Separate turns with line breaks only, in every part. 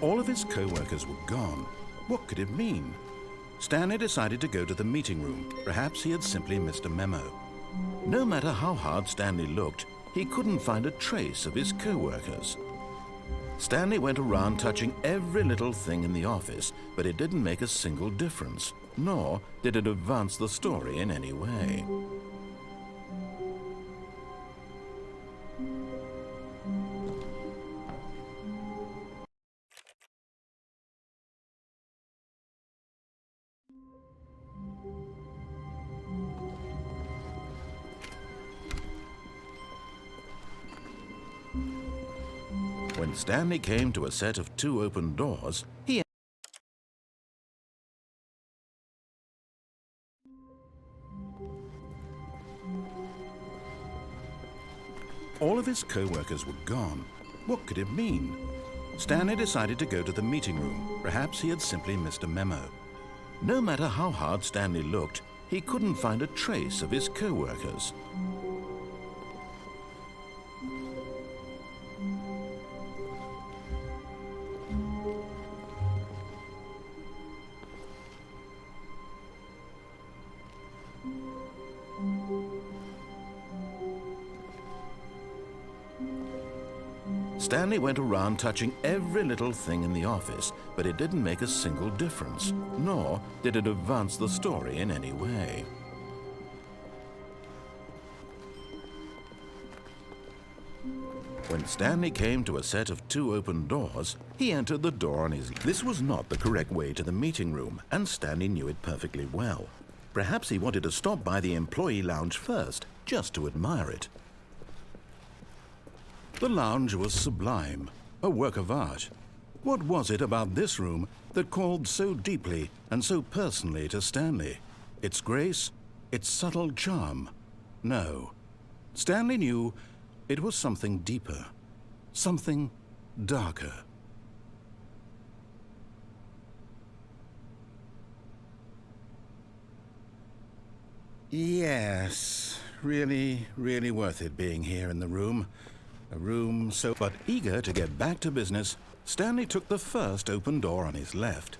All of his co-workers were gone. What could it mean? Stanley decided to go to the meeting room. Perhaps he had simply missed a memo. No matter how hard Stanley looked, he couldn't find a trace of his co-workers. Stanley went around touching every little thing in the office, but it didn't make a single difference, nor did it advance the story in any way. When Stanley came to a set of 2 open doors, all of his co-workers were gone. What could it mean? Stanley decided to go to the meeting room. Perhaps he had simply missed a memo. No matter how hard Stanley looked, he couldn't find a trace of his co-workers. Stanley went around touching every little thing in the office, but it didn't make a single difference, nor did it advance the story in any way. When Stanley came to a set of 2 open doors, he entered the door on his... This was not the correct way to the meeting room, and Stanley knew it perfectly well. Perhaps he wanted to stop by the employee lounge first, just to admire it. The lounge was sublime, a work of art. What was it about this room that called so deeply and so personally to Stanley? Its grace? Its subtle charm? No. Stanley knew it was something deeper, something darker. Yes, really, really worth it being here in the room. A room so... But eager to get back to business, Stanley took the first open door on his left.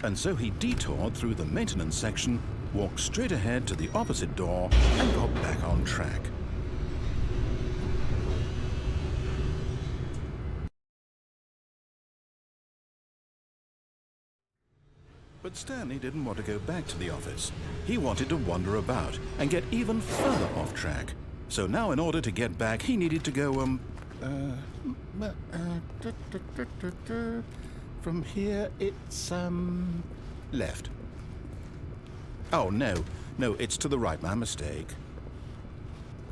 And so he detoured through the maintenance section, walked straight ahead to the opposite door, and got back on track. But Stanley didn't want to go back to the office. He wanted to wander about and get even further off track. So now, in order to get back, he needed to go, from here, it's, left. Oh, no, it's to the right, my mistake.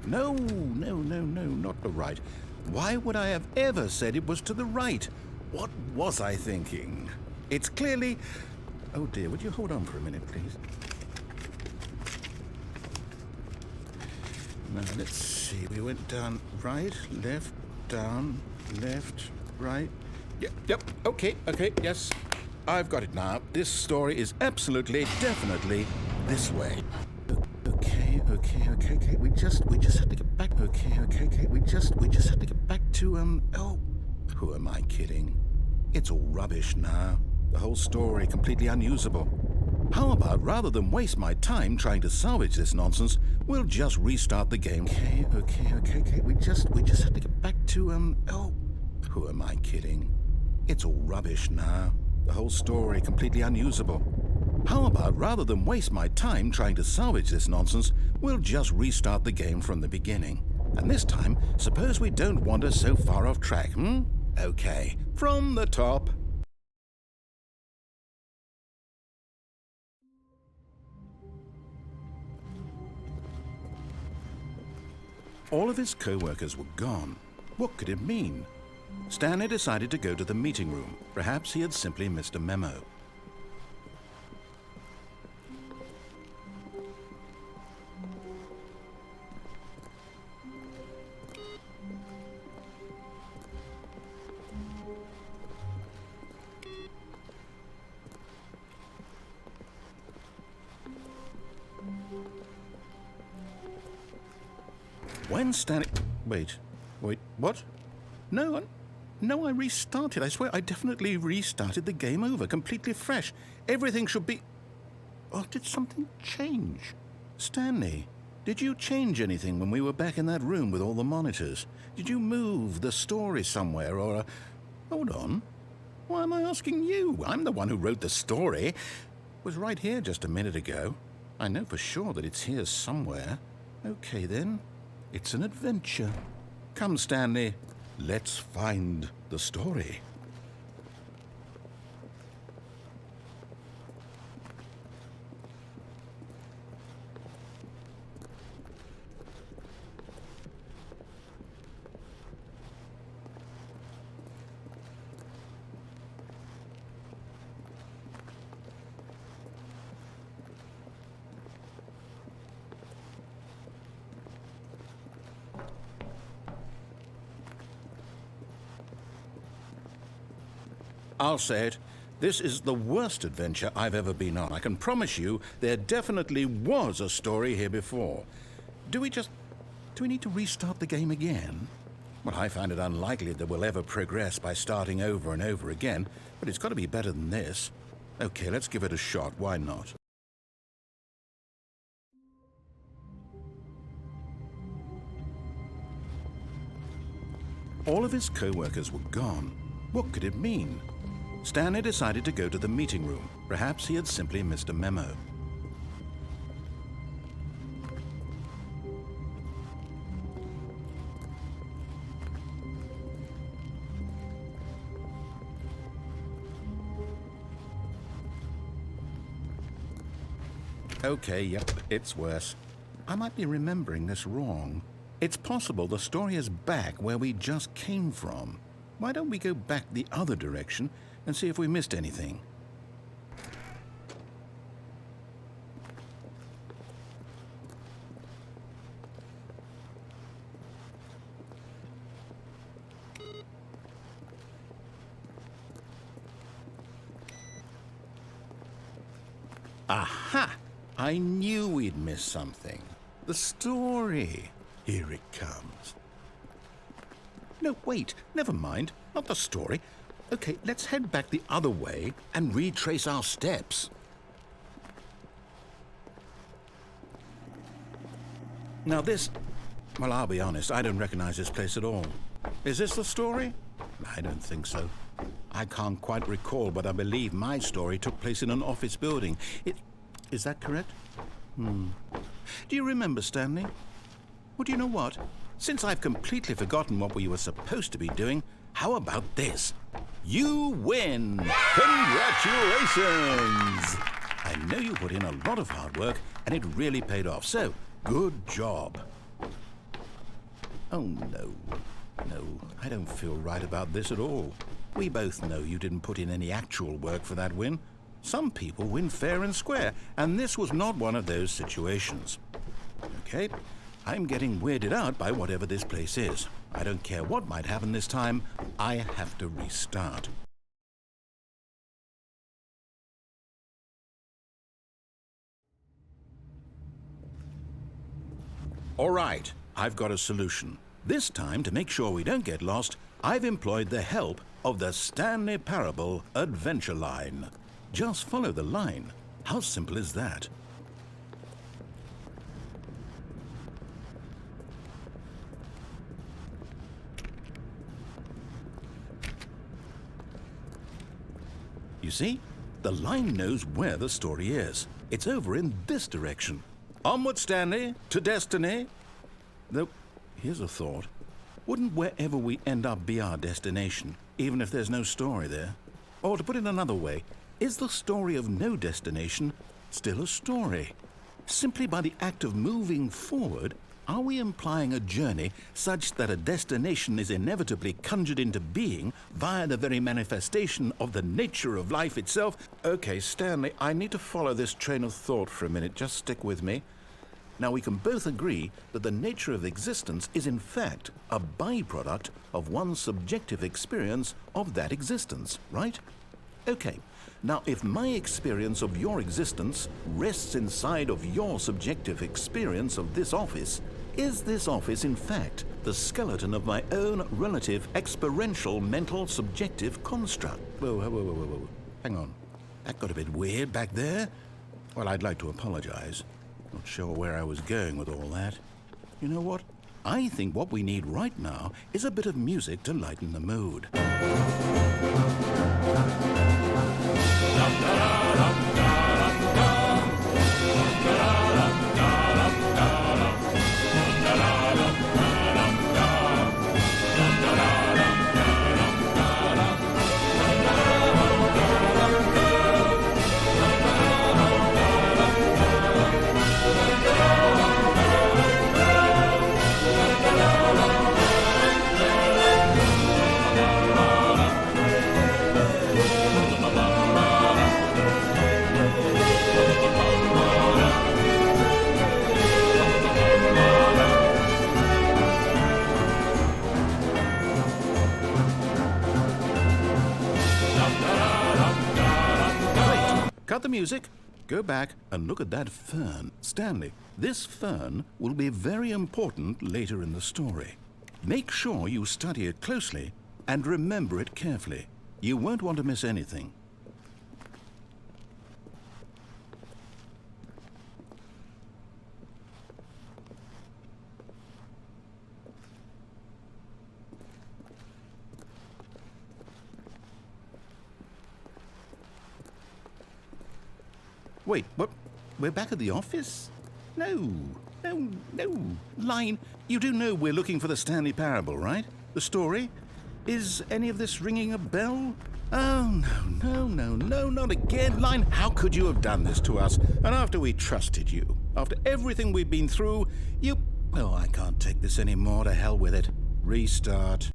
No, not the right. Why would I have ever said it was to the right? What was I thinking? It's clearly... Oh dear, would you hold on for a minute, please? Now, let's see, we went down right, left, down, left, right. Yep, okay, yes. I've got it now. This story is absolutely, definitely this way. Okay. We just had to get back. Okay. We just had to get back to, oh, who am I kidding? It's all rubbish now. The whole story completely unusable. How about, rather than waste my time trying to salvage this nonsense, we'll just restart the game. Okay. We just had to get back to, oh, who am I kidding? It's all rubbish now. The whole story completely unusable. How about, rather than waste my time trying to salvage this nonsense, we'll just restart the game from the beginning. And this time, suppose we don't wander so far off track, Okay, from the top. All of his co-workers were gone. What could it mean? Stanley decided to go to the meeting room. Perhaps he had simply missed a memo. When Stanley... Wait, what? No one... No, I restarted. I swear I definitely restarted the game over, completely fresh. Everything should be... Oh, did something change? Stanley, did you change anything when we were back in that room with all the monitors? Did you move the story somewhere or... Hold on. Why am I asking you? I'm the one who wrote the story. It was right here just a minute ago. I know for sure that it's here somewhere. Okay, then. It's an adventure. Come, Stanley. Let's find the story. I'll say it. This is the worst adventure I've ever been on. I can promise you there definitely was a story here before. Do we need to restart the game again? Well, I find it unlikely that we'll ever progress by starting over and over again, but it's got to be better than this. Okay, let's give it a shot. Why not? All of his co-workers were gone. What could it mean? Stanley decided to go to the meeting room. Perhaps he had simply missed a memo. Okay, yep, it's worse. I might be remembering this wrong. It's possible the story is back where we just came from. Why don't we go back the other direction and see if we missed anything? Aha! I knew we'd miss something. The story. Here it comes. No, wait, never mind. Not the story. Okay, let's head back the other way and retrace our steps. Now this... Well, I'll be honest, I don't recognize this place at all. Is this the story? I don't think so. I can't quite recall, but I believe my story took place in an office building. Is that correct? Do you remember, Stanley? Well, do you know what? Since I've completely forgotten what we were supposed to be doing, how about this? You win! Congratulations! I know you put in a lot of hard work, and it really paid off, so good job. Oh, no. No, I don't feel right about this at all. We both know you didn't put in any actual work for that win. Some people win fair and square, and this was not one of those situations. Okay, I'm getting weirded out by whatever this place is. I don't care what might happen this time. I have to restart. All right, I've got a solution. This time, to make sure we don't get lost, I've employed the help of the Stanley Parable Adventure Line. Just follow the line. How simple is that? You see, the line knows where the story is. It's over in this direction. Onward, Stanley, to destiny. Though, here's a thought. Wouldn't wherever we end up be our destination, even if there's no story there? Or to put it another way, is the story of no destination still a story? Simply by the act of moving forward, are we implying a journey such that a destination is inevitably conjured into being via the very manifestation of the nature of life itself? Okay, Stanley, I need to follow this train of thought for a minute. Just stick with me. Now, we can both agree that the nature of existence is in fact a byproduct of one's subjective experience of that existence, right? Okay. Now, if my experience of your existence rests inside of your subjective experience of this office, Is this office, in fact, the skeleton of my own relative experiential mental subjective construct? Whoa. Hang on. That got a bit weird back there. Well, I'd like to apologize. Not sure where I was going with all that. You know what? I think what we need right now is a bit of music to lighten the mood. Cut the music, go back and look at that fern. Stanley, this fern will be very important later in the story. Make sure you study it closely and remember it carefully. You won't want to miss anything. Wait, what? We're back at the office? No. Line, you do know we're looking for the Stanley Parable, right? The story? Is any of this ringing a bell? Oh, no, not again. Line, how could you have done this to us? And after we trusted you, after everything we've been through, you... Oh, I can't take this anymore. To hell with it. Restart.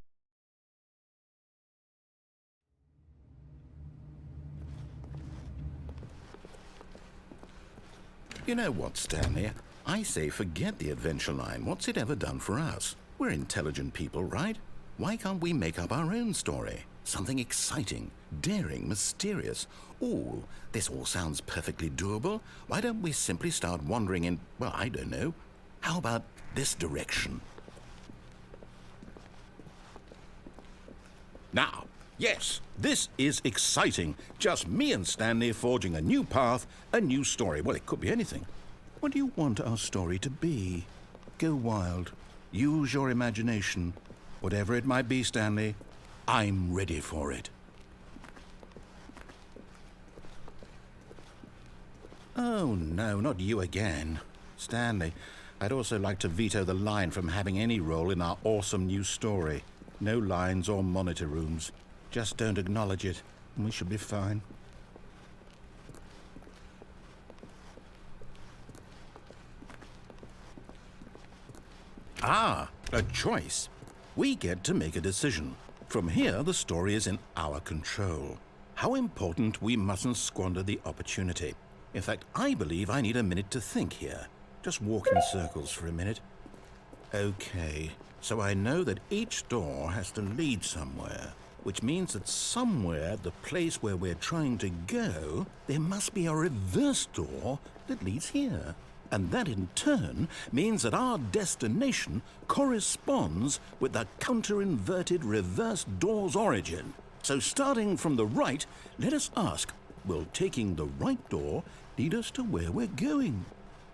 You know what, Stanley? I say forget the adventure line. What's it ever done for us? We're intelligent people, right? Why can't we make up our own story? Something exciting, daring, mysterious. Ooh, this all sounds perfectly doable. Why don't we simply start wandering in, well, I don't know. How about this direction? Now, yes, this is exciting. Just me and Stanley forging a new path, a new story. Well, it could be anything. What do you want our story to be? Go wild. Use your imagination. Whatever it might be, Stanley, I'm ready for it. Oh, no, not you again. Stanley, I'd also like to veto the line from having any role in our awesome new story. No lines or monitor rooms. Just don't acknowledge it, and we should be fine. Ah, a choice. We get to make a decision. From here, the story is in our control. How important we mustn't squander the opportunity. In fact, I believe I need a minute to think here. Just walk in circles for a minute. Okay, so I know that each door has to lead somewhere, which means that somewhere, the place where we're trying to go, there must be a reverse door that leads here. And that in turn means that our destination corresponds with the counter-inverted reverse door's origin. So starting from the right, let us ask, will taking the right door lead us to where we're going?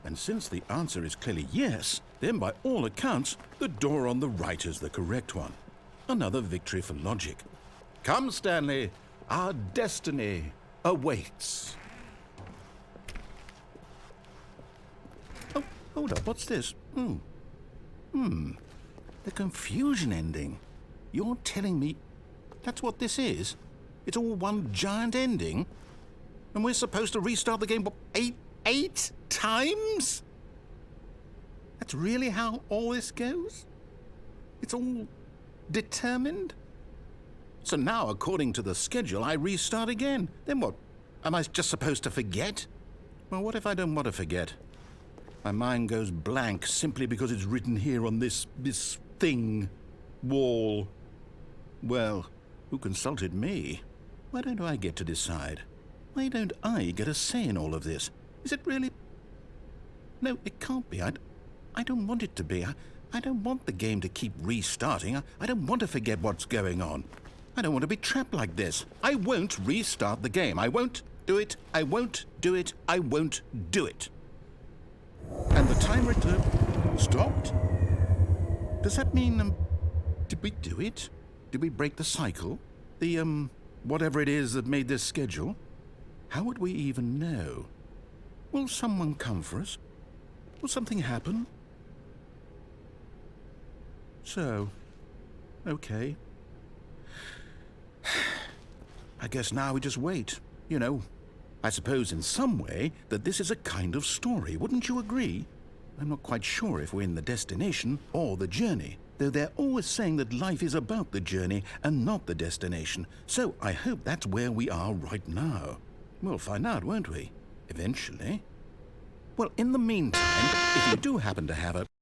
And since the answer is clearly yes, then by all accounts, the door on the right is the correct one. Another victory for logic. Come, Stanley, our destiny awaits. Oh, hold up, what's this? The confusion ending. You're telling me that's what this is? It's all one giant ending? And we're supposed to restart the game, what, eight times? That's really how all this goes? It's all determined? So now, according to the schedule, I restart again. Then what? Am I just supposed to forget? Well, what if I don't want to forget? My mind goes blank simply because it's written here on this thing, wall. Well, who consulted me? Why don't I get to decide? Why don't I get a say in all of this? Is it really... No, it can't be. I I don't want it to be. I don't want the game to keep restarting. I don't want to forget what's going on. I don't want to be trapped like this. I won't restart the game. I won't do it. I won't do it. I won't do it. And the timer stopped? Does that mean, did we do it? Did we break the cycle? The, whatever it is that made this schedule? How would we even know? Will someone come for us? Will something happen? So, okay. I guess now we just wait, you know. I suppose in some way that this is a kind of story, wouldn't you agree? I'm not quite sure if we're in the destination or the journey, though they're always saying that life is about the journey and not the destination. So I hope that's where we are right now. We'll find out, won't we? Eventually. Well, in the meantime, if you do happen to have a